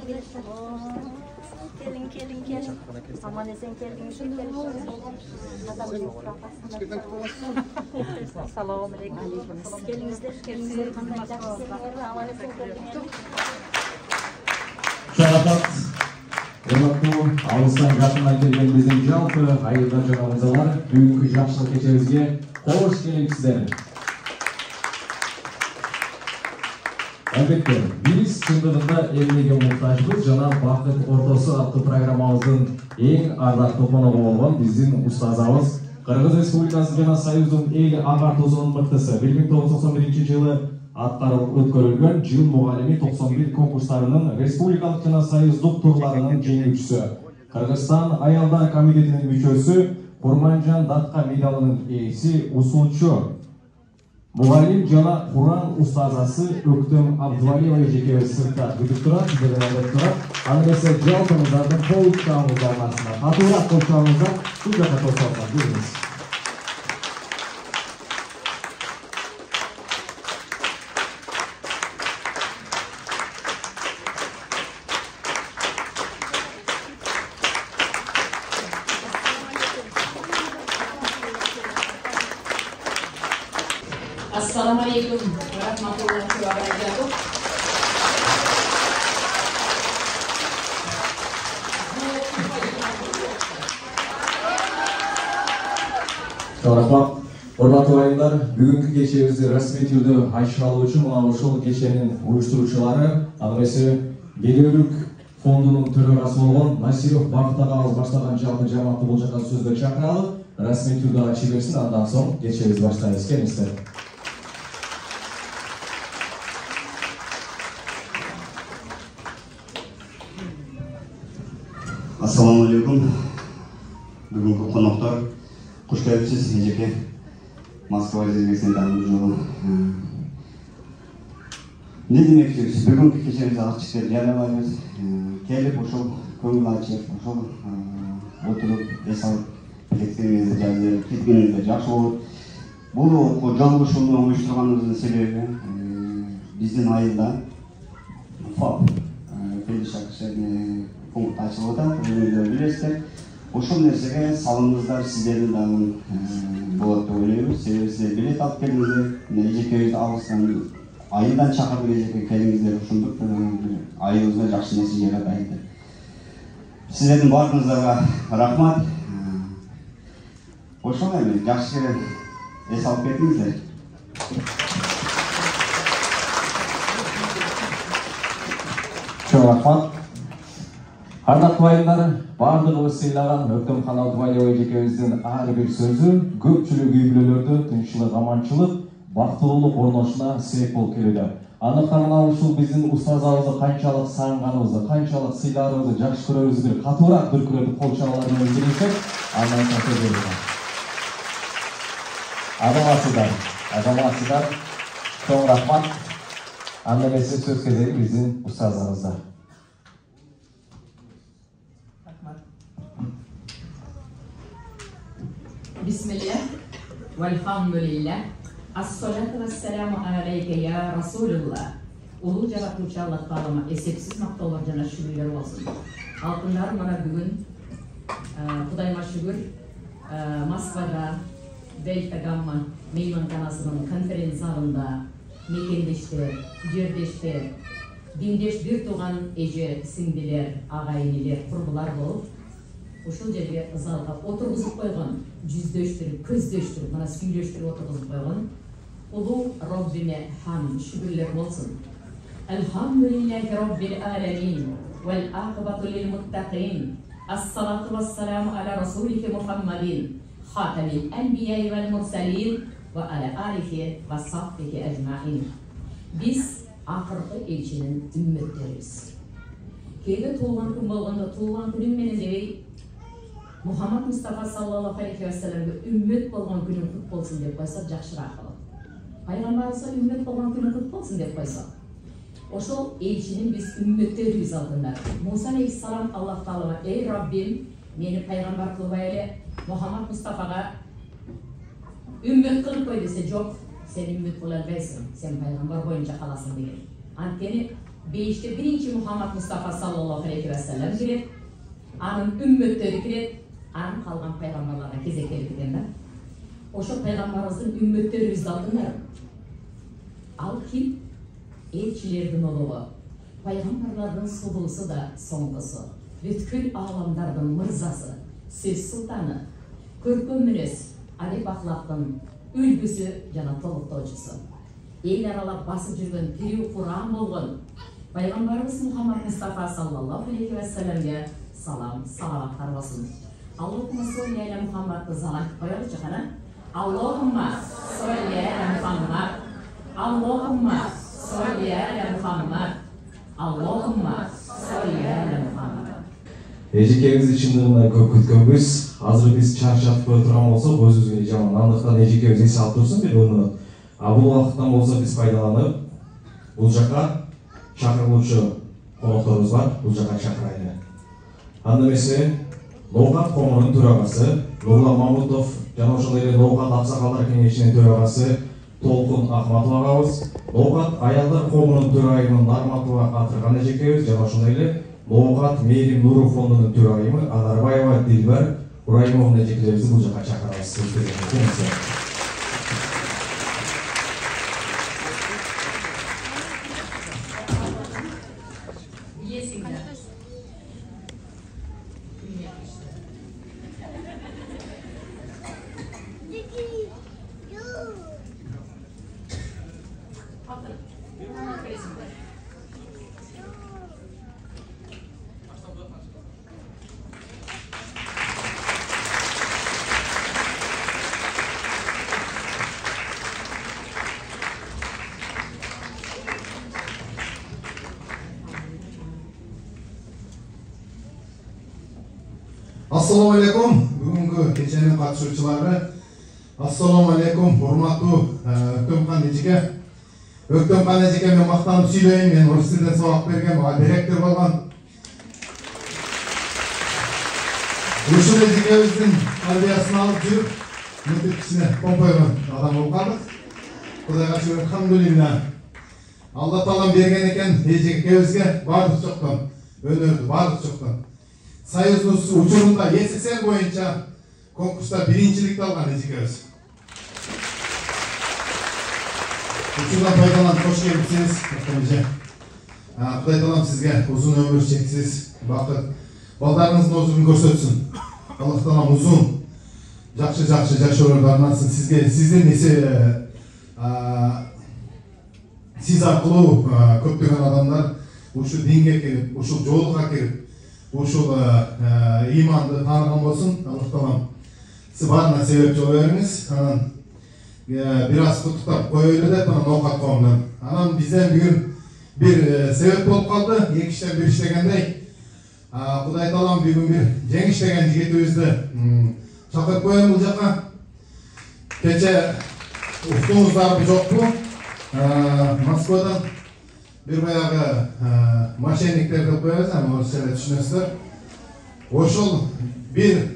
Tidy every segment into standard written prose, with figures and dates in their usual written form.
Gelin. Aman esen geldiniz. Assalamu alaikum. Gelinizler. Aman esen geldiniz. Şarafat, Ağustan жақыннан келген біздің жалпы айылда жаңалығыздар бүгінгі жақсылық кешемізге қош келіпсіздер. Әлбетте, біз шындығында елмеге мұқтажбыз жана бақыт ортасы атты программамыздың ең ардақты қонағы болған біздің ұстазымыз Қырғыз Республикасы жана Союздың ел ағартушысының мықтысы 1991 жылы атқарылып өткөрүлгөн жыл мұғалими 91 конкурстарының республикалық жана союздук турларынын жеңүүчүсү, Кыргызстан аялдар комитетинин мүчөсү, Курманжан Датка медалынын ээси, усулчу, мұғалим жана Куран устазасы Өктөм Абдывалиева эжекебиз сыртта күтүп турат, аны эсе жалпыңыздардын кол чабуулдарынын арасында катуураак кол чабуулдар бул жака токтолсоңуз бuyurunuz. Assalamu alaikum warahmatullahi wabarakatuh. Rahmat, hormatly ayınlar, bugünkü kechemizni rasmiy turda ayşaluvchi mana ошол кеченин уюштуруучулары, анысы Келелүк фондунун төрагасы болгон Насиров Бакыт агабыз баштаган жалпы жамаатты бул жака сөзгө чакыралы, расмий турда ачып берсин, андан соң кечебизди баштайбыз. Келиңиздер. Assalamu alaikum. Бүгүнкү коноктор, куш келипсиз. Эжеке Москва Резиденциясынан таанымдуу. Не демекчибиз? Бүгүнкү кечебизди ачып жарыялайбыз. Келип ошол көңүл ачып, ошол отуруп эс алып кеткенибизде жакшы болот. Бул жол ушуну уюштурганыбыздын себеби биздин айылда ФАП пункт açıldı, ürünleri bilirse, ошол нерсеге салымыңыздар сиздердин дагы болот деп ойлойбуз. Себеби сиздер билет алып келдиңиздер, эжекебизди алыстан айылдан чакырып эжеке келиңиздер, ушундук айылыбызга жакшы нетижеге кайтты. Сиздердин баарыңыздарга рахмат. Ошол эми жакшы эс алып кеттиңиздер. Чоң рахмат. Ардактуу айылдар, баардыгыбыз сыйлаган Өктөм Абдывалиева эжекебиздин ар бир сөзү көпчүлүк үй бүлөлөрдө тынччылык, аманчылык, бактылуулук орношуна себеп болуп келүүдө. Андыктан мына ушул биздин устазыбызды канчалык сагынганыбызды, канчалык сыйларыбызды жакшы көрөбүздү, катуураак дүркүрөтүп кол чабуулар менен билдирсек, андан соң сөз беребиз. Азаматсыздар, чоң рахмат. Анда эмесе сөз кезеги биздин устазыбызда. Bismillah, velhamdülillah, as-salatu vesselamu aleyke ya Resulullah. Ulu Jaratuvchi Allah Taala esepsiz maqtovlar jana şükürler olsun. Altınlar mana bugün Kudayma şükür Moskvada Delta Gamma meymanxonasının konferensiyasında mekendeshler, jerdeshler, dindesh bir tuğan eje singdiler, agayiniler, qurbular bolup ошол жерге залга отургузуп койгон, жүздөштүрүп, көздөштүрүп, мына сүйлөштүрүп отургузуп койгон улуу Роббиме хам шүгүрлөр болсун. Elhamdülillahi Rabbil alemin vel aqibatu lil muttaqin. As-salatu was-salamu ala rasulike Muhammadin khatamil enbiya vel mursalin ve ala alihi ve sahbihi ecmaîn. Biz akırkı elçinin ümmetleriyiz. Keyde tuğlan gün bolganda tuğlan günün meni debey Muhammed Mustafa sallallahu aleyhi ve sellem'e ümmet bolgan günün kut bolsun dep koysa jakşıraak bolot. Paygambarımızga ümmet bolgan günün kut bolsun dep koysa. Ошол элчинин биз үммөттөрүбүз алдында. Муса алейхиссалам Аллах Таалага: "Ey Rabbim, meni пайгамбар кылбай эле Muhammed Mustafa'ga ümmet kılıp koy dese, "Жок, sen ümmet kıla албайсың, sen пайгамбар боюнча каласың" деген. Анткени Beşte birinci Muhammed Mustafa sallallahu aleyhi ve sellem girer. Anın ümmetleri girer. Anın kalgan peygamberlerden kezekleri gidenler. Oşo peygamberimizin ümmetleri biz aldınlar. Al kim? Elçilerden oluğu. Peygamberlerden sulusu da songusu. Bütkül ağlamlardan mırzası. Söz sultanı. Körkөmünüz. Ali Baklap'ın ülgüsü jana toluktoочусу. El aralap basıp жүрген тирүү Kur'an болған Peygamberimiz Muhammed Mustafa sallallahu aleyhi ve sellem'e salam, salavattар olsun. Allahümme salli ala Muhammed'ı zalat koyalım çıkana. Allahümme salli ala Muhammed. Allahümme salli ala Muhammed. Allahümme salli ala Muhammed. Эжекеңиз чындыгында көп күткөнбүз. Азыр биз чарчатып отурган болсок, өзүбүзгө жаман. Андыктан эжекебиз эс алып турсун бир өнөт. Бул убакыттан болсо биз пайдаланып, бул жака чакырылуучу конокторубуз бар, бул жака чакырайлы. Анда эмесе Ноокат комунунун төрагасы Нурлан Мамутов жана ошондой эле Ноокат аксакалдар кеңешинин төрагасы Толкун Ахматов агабыз, Ноокат аялдар комунунун төрайымы Нарматова Атырган эжекебиз жана ошондой эле Ноокат Мээрим Нуру фондунун төрайымы Анарбаева Дилбар Урайымовдун эжекелерибизди бул жака чакырабыз. Assalamu alaikum, бүгүнкү кеченин катышуучулары. Assalamu alaikum, урматтуу Өктөмкан эжеке. Өктөмкан эжеке мен мактанып сүйлөйүн, мен орус тилинен сабак берген, директор болгон. Ушул эжекебиздин тарбиясын алып жүрүп, мынтип кичине компойгон адам болуп калдык. Кудайга шүгүр, алхамдулилла. Алла таалам берген экен эжекебизге бардык жоктон, өнөрдү бардык жоктон. Союзубуз учурунда СССР боюнча конкурста биринчиликти алган эжекебиз. Учурдан пайдаланып кош келипсиз, эже. Кудай таалам сизге узун өмүр, чексиз бакыт, балдарыңыздын озун көрсөтсүн. Аллах таалам узун, жакшы жашоолорду арнасын сизге, сиздин сиз аркылуу көптөгөн адамдар ушул динге кирип, ушул жолго кирип, ушул иманды тааныган болсун. Аллах таалам сиз баарына себепчи боло бериңиз. Анан бир аз куттуктап коелу деп Ноокат коомунан. Анан бизден бүгүн бир себеп болуп калды. Эки иштен бир иштегендей. Кудай таалам бүгүн бир жеңиштеген жигитибизди чакырып коем бул жака. Кече уктуңуздар жокпу? Москвадан bir баягы мошенниктер деп коебуз, аны орусча түшүнөсүздөр. Ошол бир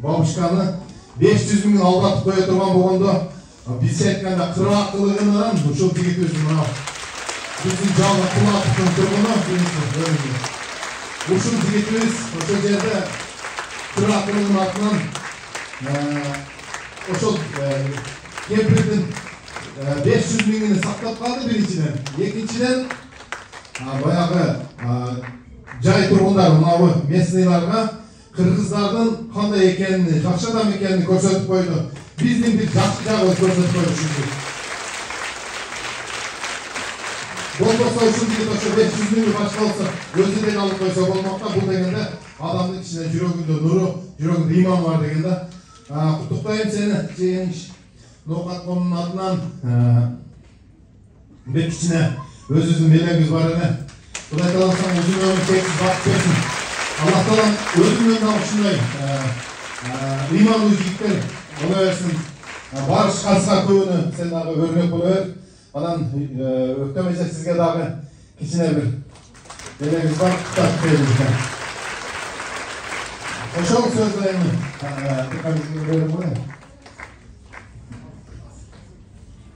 бабушканы 500 миң алдатып кое турган болгондо, биз айтканда кыраакылыгынан ушул жигитибиз мына биздин жалы кулатыптын тургуну, ушул жигитибиз ошол жерде кыраакылыгынын артынан ошол кемпирдин 500 миңini сактап калды биринчиден. Экинчиден баягы жай тургундар мынабы местныйларга кыргыздардын кандай экенин, жакшы адам экенин көрсөтүп койду. Биздин бир жакшы жагыбыз көрсөтүп койду ушул. Болбосо ушул жигит ошо 500 миңи башка болсо, өзү деле алып койсо болмок да. Бул дегенде адамдын ичинде жүрөгүндө нуру, жүрөгүндө иман бар дегенде. Куттуктайм сени, жеңиш. Ноокат коомунун атынан бир кичине өзүбүздүн белегибиз бар эме. Кудай таалам сага узун өмүр, чексиз бакыт берсин. Аллах таалам өзүнөн да ушундай имандуу жигиттер боло берсин. Барышканска көбүнө сен дагы өрнөк боло бер. Анан Өктөм эже сизге дагы кичине бир белегибиз бар, куттап бериңиз. Ошол сөздү эми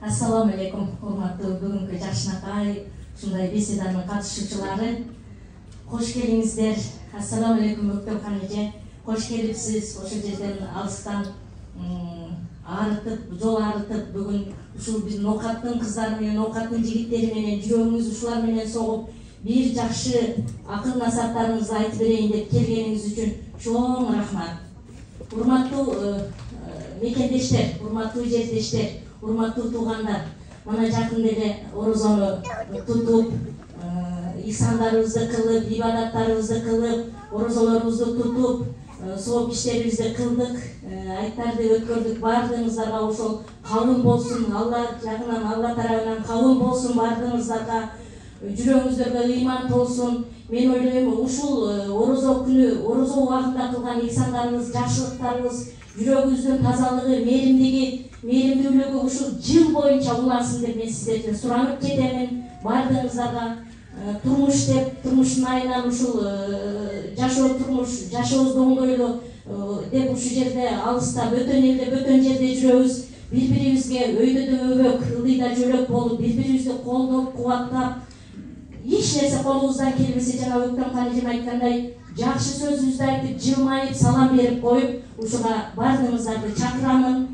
Assalamu alaikum, урматтуу бүгүнкү жашынакай ушундай беседанын катышуучулары. Кош келиңиздер. Ассаламу алейкум Өктөмхан эже. Кош келипсиз. Ошол жерден алыстан арытып, жол арытып, бүгүн ушул биздин оокаттын кыздары менен, оокаттын жигиттери менен жүрөгүңүз ушулар менен согуп, бир жакшы акыл насааттарыңызды айтып берейин деп келгениңиз үчүн чоң рахмат. Урматтуу мекендештер, урматтуу жердештер, урматтуу туугандар, мына жакында эле орозону тутуп, ихсандарыбызды кылып, ибадаттарыбызды кылып, орозолорубузду тутуп, сооп иштерибизди кылдык, айттарды өткөрдүк. Баардыгыңыздарга ошол кабыл болсун, Алла жагынан, Алла тарабынан кабыл болсун баардыгыңыздарга. Жүрөгүңүздөргө ыйман толсун. Мен ойлойм, ушул орозо күнү, орозо убагында кылган ихсандарыбыз, жакшылыктарыбыз, жүрөгүбүздүн тазалыгы, мээримдүүлүгү ушул жыл боюнча улансын деп мен сиздерден суранып кетемин. Баардыгыңыздарга турмуш деп, турмуштун айынан ушул жашоо турмуш, жашообузду оңдойлу деп ушул жерде алыста, бөтөн элде, бөтөн жерде жүрөбүз. Бири-бирибизге өйдө да өбөк, ылдыйда жөлөк болуп, бири-бирибизди колдоп, кубаттап, эч нерсе колубуздан келбесе, жана Өктөмхан эжем айткандай, жакшы сөзүбүздү айтып, жылмайып, салам берип коюп, ушуга баардыгыңыздарды чакырамын.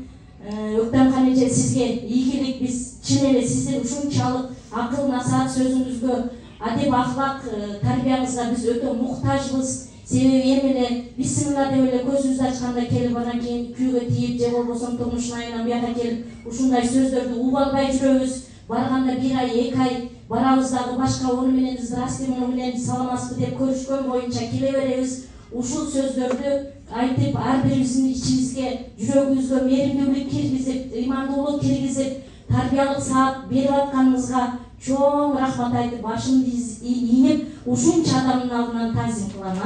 Өктөмхан эже, сизге ийгилик. Биз чын эле сиздин ушунчалык акыл насаат сөзүңүзгө, адеп ахлак тарбияңызга биз өтө муктажбыз. Себеби эми эле бисмилла деп эле көзүбүздү ачканда келип, анан кийин күйгө тийип, же болбосо турмуштун айынан бияка келип, ушундай сөздөрдү угуп албай жүрөбүз. Барганда 1 ай, 2 ай барабыз дагы башка ону менен здравствуй, муну менен саламатсызбы деп көрүшкөн боюнча келе беребиз. Ушул сөздөрдү айтып, ар бирибиздин ичибизге, жүрөгүбүзгө мээримдүүлүк киргизип, ыймандуулук киргизип, тарбиялык саат берип атканыңызга чоң рахмат айтып, башымды ийип, ушунча адамдын алдынан тазим кылам.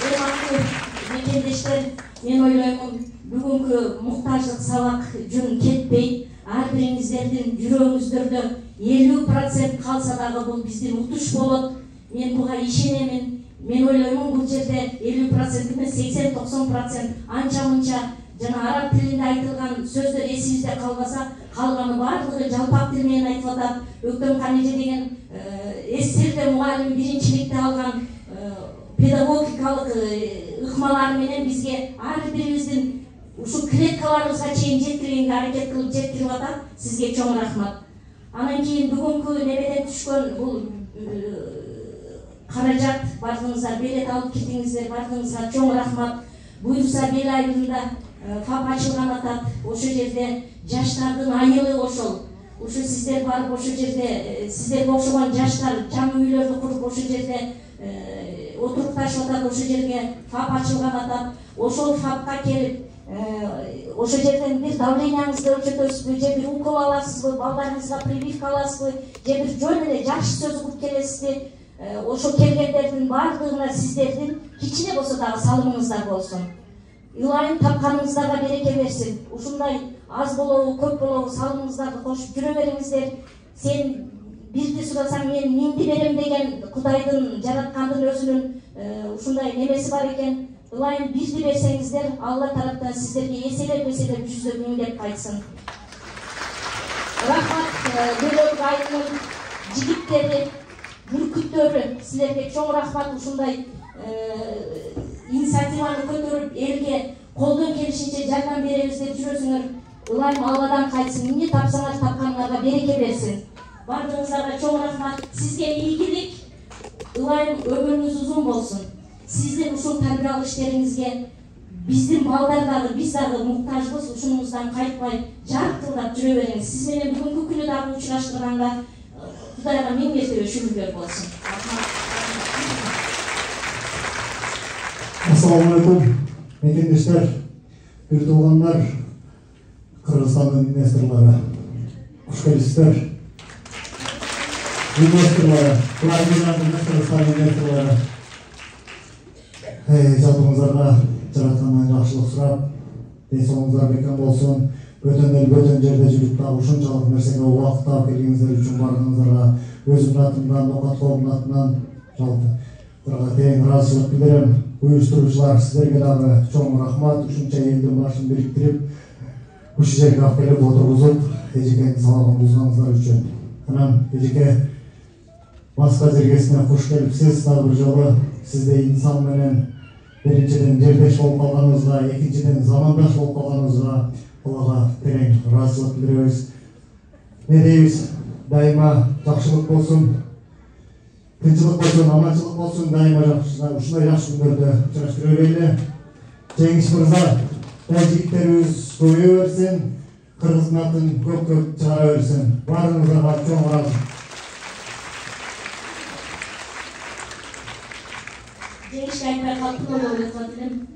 Урматтуу мекендештер, мен ойлоймун, бүгүнкү муктаждык сабак жөн кетпейт. Ар бириңиздердин жүрөгүңүздөрдө 50% калса дагы бул биздин утуш болот. Мен буга ишенемин. Мен ойлоймун, бул жерде 50% эмес, 80-90% анча-мынча жана араб тилинде айтылган сөздөр эсибизде калбаса, калганы баардыгы жалпак тил менен айтып атат. Өктөмхан эже деген эстирде мугалим биринчиликти алган педагогикалык ыкмалары менен бизге ар бирибиздин ушул клеткаларыбызга чейин жеткиргенге аракет кылып жеткирип атат. Сизге чоң рахмат. Анан кийин бүгүнкү немеден түшкөн бул каражат, баардыгыңыздар билет алып кетиңиздер, баардыгыңызга чоң рахмат. Буюрса бел айылында ФАП ачылган атат. Ошол жерде жаштардын айылы ошол. Ошо сиздер барып, ошол жерде сиздерге окшогон жаштар жаңы үйлөрдү куруп, ошол жерде отуруп ташып атат. Ошол жерге ФАП ачылган атат. Ошол ФАПка келип, ошол жерден бир давлениеңизди өлчөтөсүзбү, же бир укол аласызбы, балдарыңызга прививка аласызбы, же бир жөн эле жакшы сөз угуп келесизби? Ошо келгендердин баардыгына сиздердин кичине болсо дагы салымыңыздар болсун. Ылайым тапканыңыздарга береке берсин. Ушундай аз болобу, көп болобу салымыңыздарды кошуп жүрө бериңиздер. Сен бирди сурасаң мен миңди берем деген Кудайдын, жараткандын өзүнүн ушундай немеси бар экен. Ылайым бирди берсеңиздер, Алла тараптан сиздерге эселеп 100 миңдеп кайтсын. Рахмат Бөлөк айылынын жигиттери, бүркүттөрү, силерге чоң рахмат. Ушундай инициативаны көтөрүп, элге колдон келишинче жардам беребиз деп жүрөсүңөр. Ылайым Алладан кайтсын. Эмне тапсаңар, тапканыңарга береке берсин. Баардыгыңыздарга чоң рахмат. Сизге ийгилик. Ылайым өмүрүңүз узун болсун. Сиздин ушул тарбиялык иштериңизге биздин балдар дагы, биз дагы муктажбыз. Ушунуңуздан кайтпай, жаркылдап жүрө бериңиз. Сиз менен бүгүнкү күнү дагы учураштырганда Кудайга миң мертебе шүгүрдөр болсун. Ассаламу алейкум, мекендештер, бир туугандар, Кыргызстандын инвесторлору, куш келипсиздер. Инвесторлору, Кыргызстандын инвесторлору, жалпыңыздарга жараткандан жакшылык сурап, ден соолугуңуздар бекем болсун. Бөтөн эл, бөтөн жерде жүрүп дагы ушунчалык нерсеге убакыт таап келгениңиздер үчүн баардыгыңыздарга өзүмдүн атымдан, оокат коомдун атынан жалпы тең ыраазычылык билдирем. Уюштуруучулар, сиздерге дагы чоң рахмат. Ушунча элдин башын бириктирип, ушул жерге алып келип отургузуп эжекеңиздин саламын бузганыңыздар үчүн. Анан эжеке Москва жергесине куш келипсиз. Дагы бир жолу сизди инсан менен биринчиден жердеш болуп калганыбызга, экинчиден замандаш болуп калганыбызга Аллага терең ыраазычылык билдиребиз. Не дейбиз? Дайыма жакшылык болсун, тынчылык болсун, аманчылык болсун, дайыма ушундай жакшы күндөрдө учураштыра берели. Жеңиш мырза, жигиттерибиз көбөйө берсин, кыргыздын атын көп чыгара берсин. Баарыңыздарга чоң ыраазы. Жеңишке айтпай калыптыр деп ойлоп элем.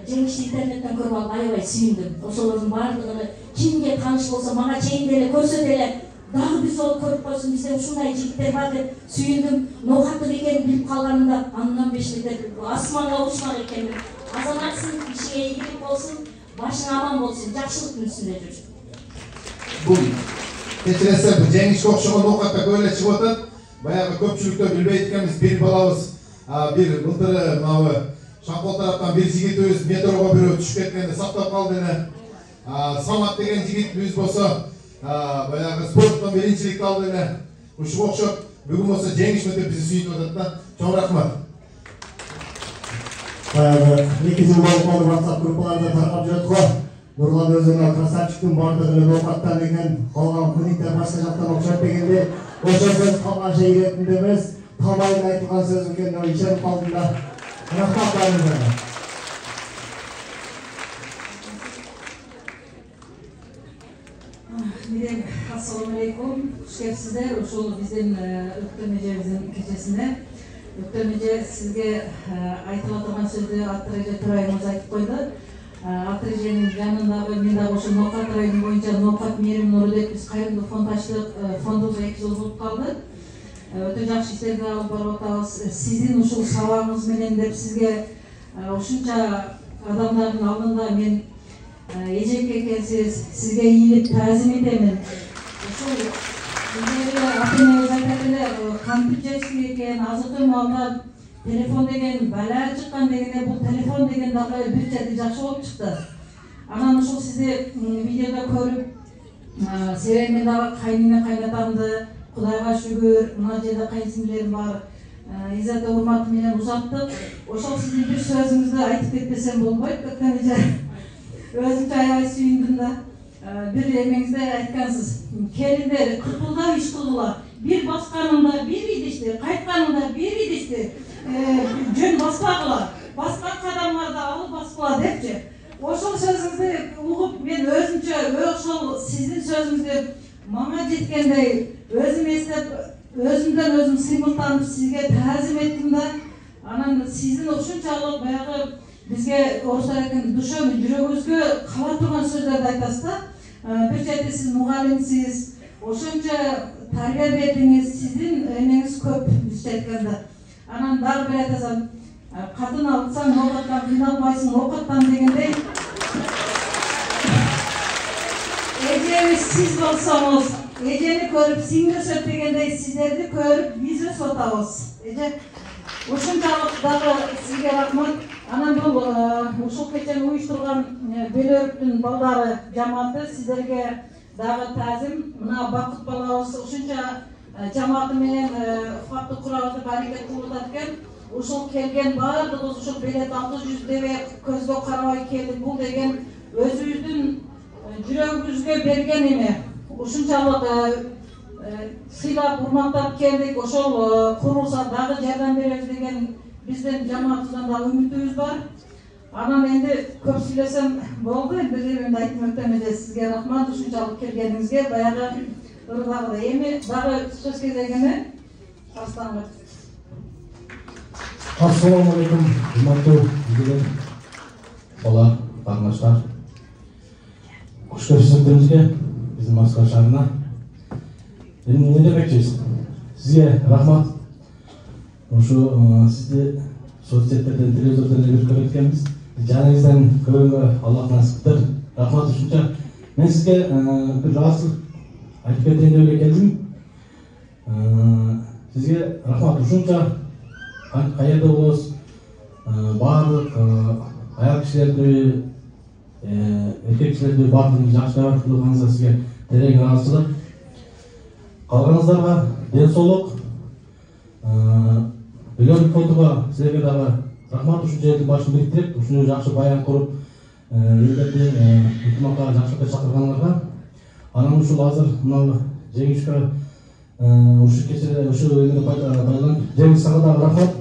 Жеңишти интернеттен көрүп алып аябай сүйүндүм. Ошолордун баардыгын кимге тааныш болсо мага чейин деле көрсө деле дагы биз болуп көрүп койсун, бизде ушундай жигиттер бар деп сүйүндүм. Ноокаттык экенин билип калганымда андан 5 метр асманга учмак экенмин. Азаматсың, ишиңе ийгилик болсун, башың аман болсун, жакшылыктын үстүндө жүр. Бул кечиресиз бир жеңишке окшогон ноокатта көп эле чыгып атат. Баягы көпчүлүктө билбейт экенбиз, бир балабыз бир былтыры мынабы Шампол тараптан бир жигитибиз метрого бирөө түшүп кеткенде сактап калды эле. Самат деген жигитибиз болсо баягы спорттон биринчиликти алды эле. Ушуга окшоп бүгүн болсо жеңиш өтүп бизди сүйүтүп атат да. Чоң рахмат. Баягы 2 жыл болуп калды, WhatsApp группаларда таркап жүрөт го. Нурлан өзүнө красавчиктин баардыгы эле ноокаттан экен, калган куниктер башка жактан окшоп дегенде, ошол сөз калганча ийретинде эмес, талайын айтылган сөз экенине ишенип калдым да. Рахмат баарыңыздарга. Assalamu alaikum. Hoş geldinizler. Uşul bizim öptürmecemizin keçesine. Öptürmece sizge aytılatan sözü Attırıcı Tırayımız aytıp koydu. Attırıcı'nın yanındağı men dagı ошо Ноокат району боюнча Ноокат Мээрим Нуру деп биз кайрымдуу фонд ачтык. Фондубузга 2 жыл болуп калды. Өтө жакшы иштерди алып барып атабыз. Сиздин ушул сабагыңыз менен деп сизге ушунча адамдардын алдында мен эжеке экенсиз, сизге ийилип таазим этемин. Ушул ата-энеңиз айтат эле, кантип жетишти экен, азыркы маалда телефон деген бала чыккан дегенде бул телефон деген дагы бир чети жакшы болуп чыкты. Анан ушул сизди видеодо көрүп, себеби мен дагы кайнеме кайнатамды, Кудайга шүгүр, мына жерде кайынсиңдилерим бар. Иззат урматы менен узаттык. Ошол сиздин бир сөзүңүздү айтып кетпесем болбойт. Өзүмчө аябай сүйүндүм да. Бир эмеңизде айткансыз. Келиндер кырпылдап иш кылдылар. Бир басканында бир идишти, кайтканында бир идишти. Жөн баспагыла. Баскан кадамларды алып баскыла депчи. Ошол сөзүңүздү угуп мен өзүмчө ошол сиздин сөзүңүздү мага жеткендей өзүм эстеп, өзүмдөн өзүм сыймыктанып сизге таазим эттим да. Анан сиздин ушунчалык баягы бизге орустар экен душон жүрөгүбүзгө кала турган сөздөрдү айтасыз да. Бир чети сиз мугалимсиз, ошончо тарбия бердиңиз, сиздин эмеңиз көп биз жеткен да. Анан дагы бир айтасам, катын алсаң ноокаттан кыйналбайсың, оокаттан дегендей. Эжебиз сиз болсоңуз, эжени көрүп сиңир өсөт дегендей сиздерди көрүп биз өсүп атабыз. Эже ушунчалык дагы сизге рахмат. Анан бул ушул кечени уюштурган Бөлөрүктүн балдары жамааты сиздерге дагы таазим. Мына Бакыт балабыз ушунча жамааты менен факты курабыз деп аракет кылып атат экен. Ушул келген баардыгыбыз ушул билет 600 деп көзгө карабай келдик. Бул деген өзүбүздүн жүрөгүбүзгө берген эме. Ушунчалык сыйлап урматтап келдик. Ошол курулса дагы жардам беребиз деген биздин жамаатыбыздан дагы үмүтүбүз бар. Анан энди көп сүйлөсөм болду. Энди мен айттым өктөмөдө сизге рахмат ушунчалык келгениңизге. Баягы ырдагыда эми дагы сөз кезегине баштаңыз. Assalamu alaikum, hurmatli bola, qardoshlar. Xush kelibsizlarimizga, bizning Moskva shahrina. Endi ne demekçiyiz? Sizge rahmat. Şu sizni sosyetlerden, televizordan bir ko'rayotganmiz. Janingizdan ko'rganga Alloh nasib qildi. Rahmat shuncha. Men sizga bir rasul aytib ketayin deb keldim. Sizga rahmat shuncha. Qayerda bo'lasiz? Bariq ayol kishilarni эркекчилерди баардыгын жакшы кылганыңызга сизге терең ыраазычылык. Калганыңыздарга ден соолук. Үйлөнүк фондуга силерге дагы рахмат, ушул жердин башын бириктирип, ушуну жакшы баян куруп, элдерди ынтымакка жакшыртып чакыргандарга. Анан ушул азыр мына жеңишке ушу кечээ ушу эмени байланып жеңиш сага дагы рахмат.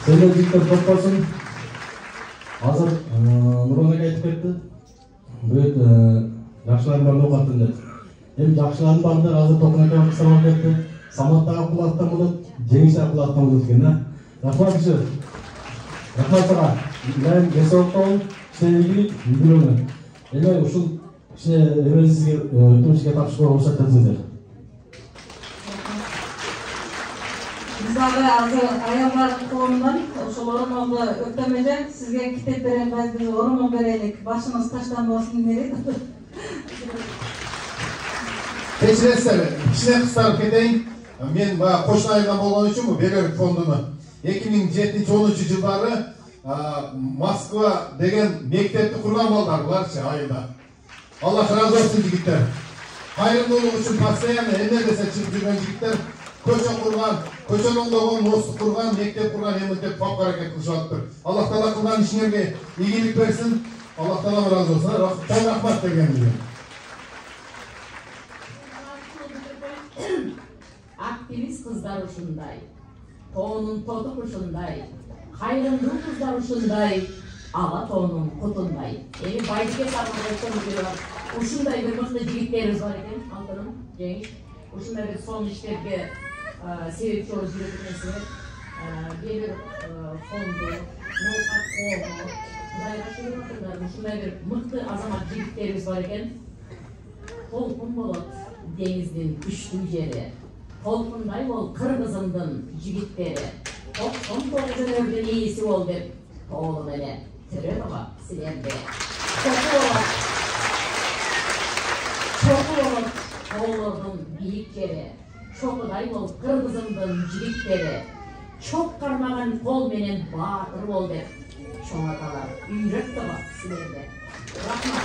Сендер жигиттер топкосун. Азыр Нурон эке айтып кетти. Бүт жакшылардын баарын окуттым деп. Эми жакшылардын баарында азыр Токун эке кыстап кетти. Саматтагы кулаттан болот, жеңиштер кулаттан болот экен да. Рахмат киши. Рахмат сага. Мен гесоктон сенигилик билүүнү. Эми ушул кичине эмени сизге өтүнүшкө тапшырууга уруксат берсеңиздер. Биз дагы азыр аялдардын колунан ошол оромолду өктөмөдө сизге китеп берем, бизди оромол берелик. Башыңыз таштанбасын дейт. Кечиресиздер, кичине кыстарып кетейин. Мен кошуна айылдан болгон үчүн Белөрүк фондуну 2007-10 жылдары Москва деген мектепти курган балдар буларчы айылда. Аллах разы болсун жигиттер. Кайрымдуулук үчүн постоянно эмне десе чыгып жүргөн жигиттер, көчө курган, көчөнү оңдогон, мосту курган, мектеп курган, эмилтеп топ аракет кылышып атыптыр. Аллах таала кылган ишиңерге ийгилик берсин. Аллах таала разы болсун. Чоң рахмат дегенди. Aktivist kızlar uşunday, toğunun totuk uşunday, kayrımdуу kızlar uşunday, ala toğunun kutunday. Emi baycıke sarmada uşunday bir mıқты jigitlerimiz var eken, Antanım, Cengiz. Uşunday bir son işlerge sebepçi olup yürütmesine, bir fondu, nokat koğumu, uşunday bir mıқты azamat jigitlerimiz var eken, Tolkun Bolot, denizin güçlü jeri. Tolkunday ol Kırgızımdın jigitleri. 99 ömrün iyisi ol dep oğlum ele tiri baba silerdi. Çoku olup oğlum büyük yeri. Çokuday ol Kırgızımdın jigitleri. Çok karmagan kol menen batır ol dep çoğatalar üyrek baba silerdi. Rahmat.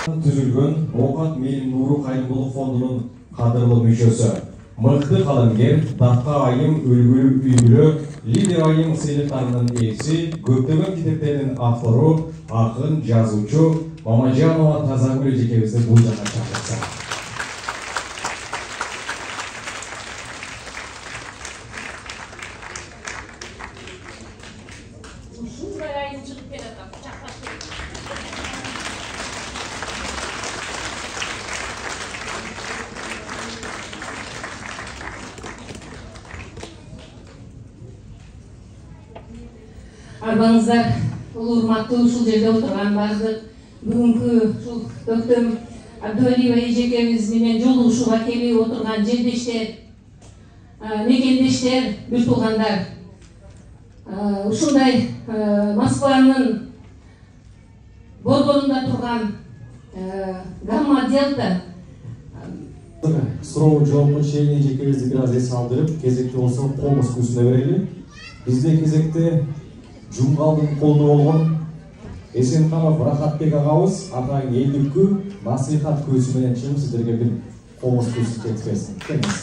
Түзүлгөн Оокат Мелим Нуру Кайрымдуулук фондунун кадырлуу мүчөсү, мыкты калымгер, Датка айым өлгүлүү үйгүлө, лидер айым сыйлыктарынын ээси, көптөгөн китептердин автору, акын, жазуучу Мамажанова Тазагүл эжекебизди бул жакка чакырсак. Арбаңыздар, улуу урматтуу ушул жерде отурган баардык бүгүнкү ушул Өктөм Абдывалиева эжекебиз менен жолугушууга келип отурган жердештер, мекендештер, бир туугандар. Ушундай Москванын борборунда турган Гамма Делта Суроо жоопун Шейин эжекебизди бир аз эс алдырып, кезекте болсо Комус күзүнө берели. Бизде кезекте Жумгалдын колуна болгон Эсенкамов Рахатбек агабыз атайын элдиккү насыйхат көзү менен чыгып сиздерге бир Комус көзү жеткизсин. Келиңиз.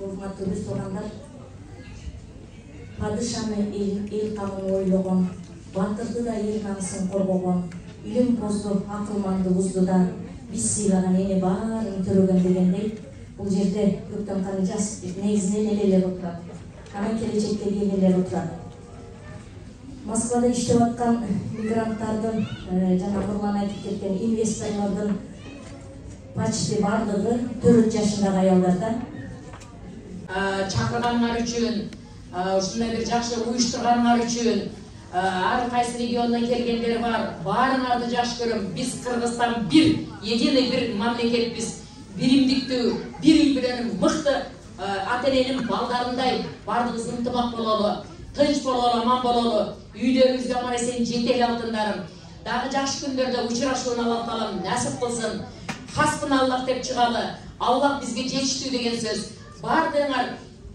урматтуу өз туугандар, падышаны эл камын ойлогон, батырды да эл намысын коргогон, илим бозду, акылманды узду да биз сыйлаган эне баарын төрөгөн дегендей, бул жерде көптөн каны жас негизинен элелер отурат, анан келечекте энелер отурат. Москвада иштеп аткан мигранттардын, жана Нурлан айтып кеткен инвесторлордун почти бардыгы 4 жашындагы аялдарда. Чакырганыңар үчүн, ушундай бир жакшы уюштурганыңар үчүн, ар кайсы региондон келгендер бар. Баарыңарды жакшы көрөм. Биз Кыргызстан бир, единый бир мамлекетпиз. Биримдиктүү, бир үй менен мыкты ата-эненин балдарындай бардыгыбыз ынтымак бололу, тынч бололу, аман бололу. Үйлөрүбүзгө аман эсен жетели алтындарым. Дагы жакшы күндөрдө учурашууну Аллах таалам насип кылсын. Хаспыналлах деп чыгалы. Аллах бизге жетиштүү деген сөз. Бардыңар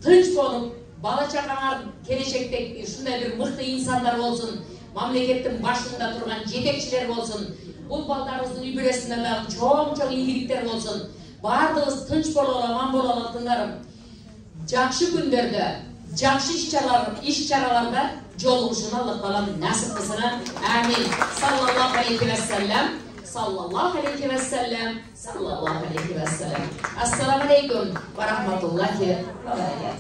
тынч болуп, бала чакаңар келечекте ушундай бир мыкты инсандар болсун, мамлекеттин башында турган жетекчилер болсун. Бул балдарыбыздын үй бүлөсүндө дагы чоң ийгиликтер болсун. Бардыгыбыз тынч бололу, аман бололу алтындарым. Жакшы күндөрдө, жакшы иш-чараларда жолугушууну Аллах таалам насип кылсын. Амин. Саллаллаху алейхи ва саллям. Sallallahu aleyhi ve sellem, sallallahu aleyhi ve sellem. Assalamu aleykum ve rahmatullahi ve berekatuhu.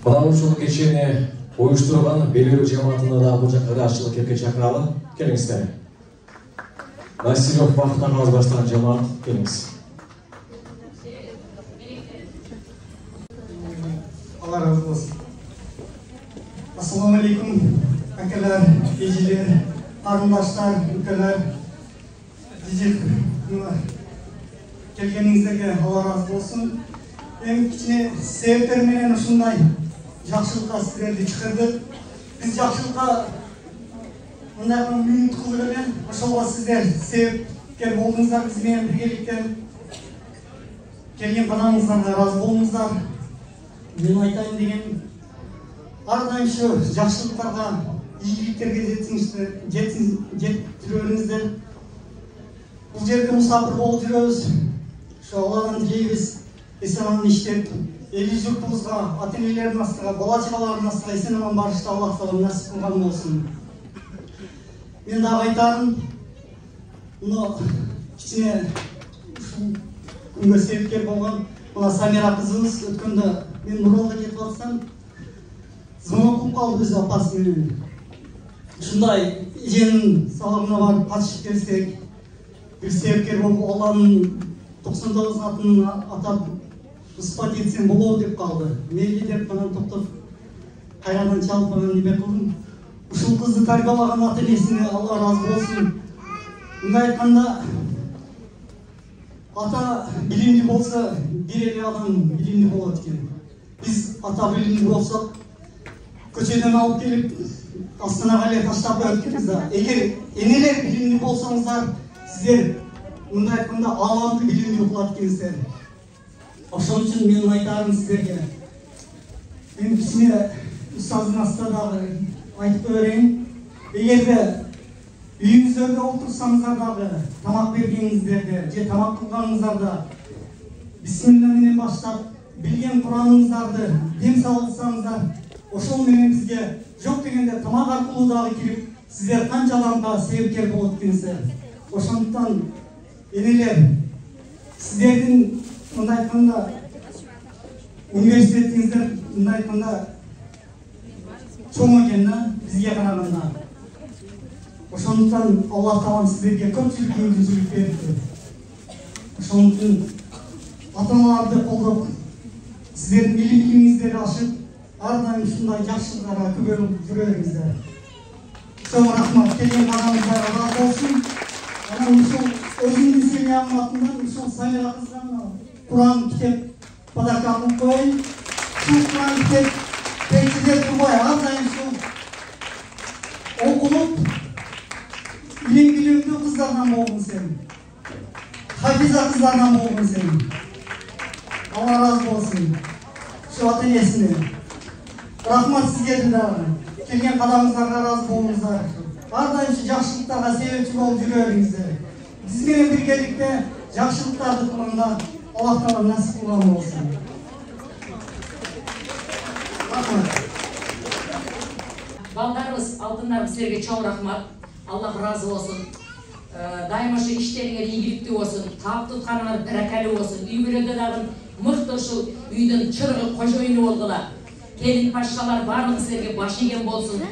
Мына ушул кечени уюштурган Белбек жамаатына да бул жакка ырашчылык кепке чакыралы. Келиңиздер. Насиров бактан аз баштаган жамаат, келиңиз. Allah razı olsun. Assalamu aleykum. Akalar, eciler, arındaşlar, ülkeler, diyecek kelgeningizlerge Allah razı olsun. En kichine sebepler menen ушундай жакшылыкка силерди чакырдык. Биз жакшылыкка мындай үмүт кылдык эле. Ошого сиздер себепкер болдуңуздар, биз менен биргеликте келген кадамыңыздарга ыраазы болуңуздар. Мен айтайын деген ар дайым ушу жакшылыктарга, ийгиликтерге жеткирүүңүздөр. Бул жерде мусафир болуп жүрөбүз. Ошо Алладан тилейбиз, эсен-аман иштеп, эли журтубузга, ата-энелердин астыга, бала-чагалардын астыга эсен-аман барышты Аллах таалам насип кылган болсун. Мен дагы айтарым, мына кичине ушул күнгө себепкер болгон мына Самира кызыбыз өткөндө мен Нуралга кетип атсам, звонок кылып калды өз апасы менен. Ушундай эженин салымына барып катышып келсек, бир себепкер болуп Алланын 99 атын атап ысpat етсем болот деп калды. Мейли деп анан токтоп кайрадан чалып анан неме кылдым. Ушул кызды тарбиялаган ата-энесине Алла разы болсун. Мындай айтканда, ата билимдүү болсо, бир эле адам билимдүү болот экен. Биз ата билимдүү болсок, көчөдөн алып келип Астанага эле таштап өткөнбүз да. Эгер энелер билимдүү болсоңуздар, сиздер мындай айтканда аламды билимдүү кылат экенсиздер. Ошон үчүн мен айтарым сиздерге. Мен кичине устаздын астында дагы айтып берейин. Эгерде үйүңүздөрдө отурсаңыздар дагы, тамак бергениңиздерде же тамак кылганыңыздарда бисмилла менен баштап, билген Кураныңыздарды дем салсаңыздар, ошол менен бизге жок дегенде тамак аркылуу дагы кирип, сиздер канча адамга себепкер болот экенсиздер. Ошондуктан энелер, сиздердин мындай айтканда университетиңиздер мындай айтканда чоң экен да, бизге караганда. Ошондуктан Аллах таалам сиздерге көпчүлүк мүмкүнчүлүк берди. Ошон үчүн ата-аналарды колдоп, сиздердин билимиңиздерди ашып, ар дайым ушундай жакшылыктарга күбөлүп жүрөңүздөр. Чоң рахмат, келген кадамыңыздарга ыраазы болсун. Анан ушул өзүмдүн семьямдын атынан ушул Самира кызга Куран китеп подарка кылып коеюн. Ушул Куран китеп пенсияда турбай, ар дайым ушул окулуп, илим билимдүү кыздардан болгун сен. Хафиза кыздардан болгун сен. Алла разы болсун. Ушул ата-энесине. Рахмат сиздерге дагы. Келген кадамыңыздарга ыраазы болуңуздар. Ар дайым ушу жакшылыктарга себепчи болуп жүрөңүздөр. Биз менен биргеликте жакшылыктарды кылганда Alloh taolo nasib qilgan bo'lsin. Балдарыбыз, алтындарыбыз силерге чоң рахмат. Аллах разы болсын. Дайыма ошо иштериңер ийгиликтүү болсун, таап тутканыңар берекелүү болсун. Үй бүлөдө дагы мыкты ушул үйдүн чыргы кожоюну болгула. Келин пашкалар баардыгы силерге баш ийген болсун.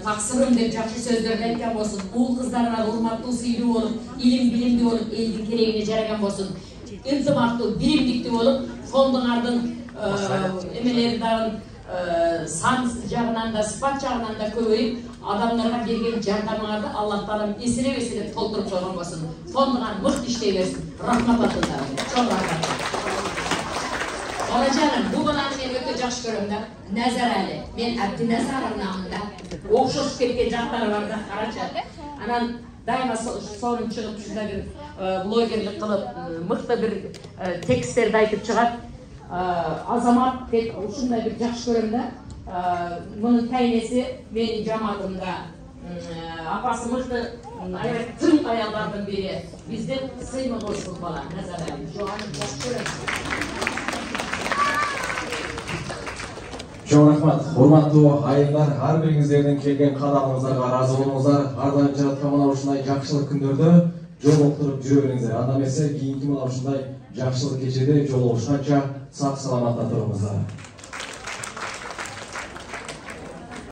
Таксырым деп жакшы сөздөрдү айткан болсун. Уул кыздарыңар урматтуу, сыйлуу болуп, илим билимдүү болуп, элдин керегине жараган болсун. Ынтымактуу, биримдиктүү болуп, фондуңардын эмелери дагы сан жағынан да, сыпат жағынан да көбейіп, адамдарға берген жардамыңарды Аллах Таалам еселеп толтырып қойған болсын. Фондыңар мықты іштей берсін. Рахмат атыңдар. Чоң рахмат. Оражаным, бұл баланы мен өте жақсы көремін да. Нәзарәлі. Мен Әбдінәзар намында. Оқшош кеткен жақтары бар да, қарашы. Анан дайыма соның шығып шында бір блогерлік қылып, мықты бір тексттерді айтып шығады. Азамат деп ушундай бир жакшы көрөм да. Мунун тайнеси менин жамаатымда апасы мыкты аябай тың аялдардын бири. Бизден сыймы болсун бала Назарәли. Жоаны жакшы көрөм. Чоң рахмат. Урматтуу айымдар, ар бириңиздердин келген кааларыңыздарга ыраазы болуңуздар. Ар дайым жараткан мына ушундай жакшылык күндөрдө жолуктуруп жүрө бериңиздер. Анда эмесе кийинки мына ушундай жакшылык кечеде жолугушканча сак саламатта туруңуздар.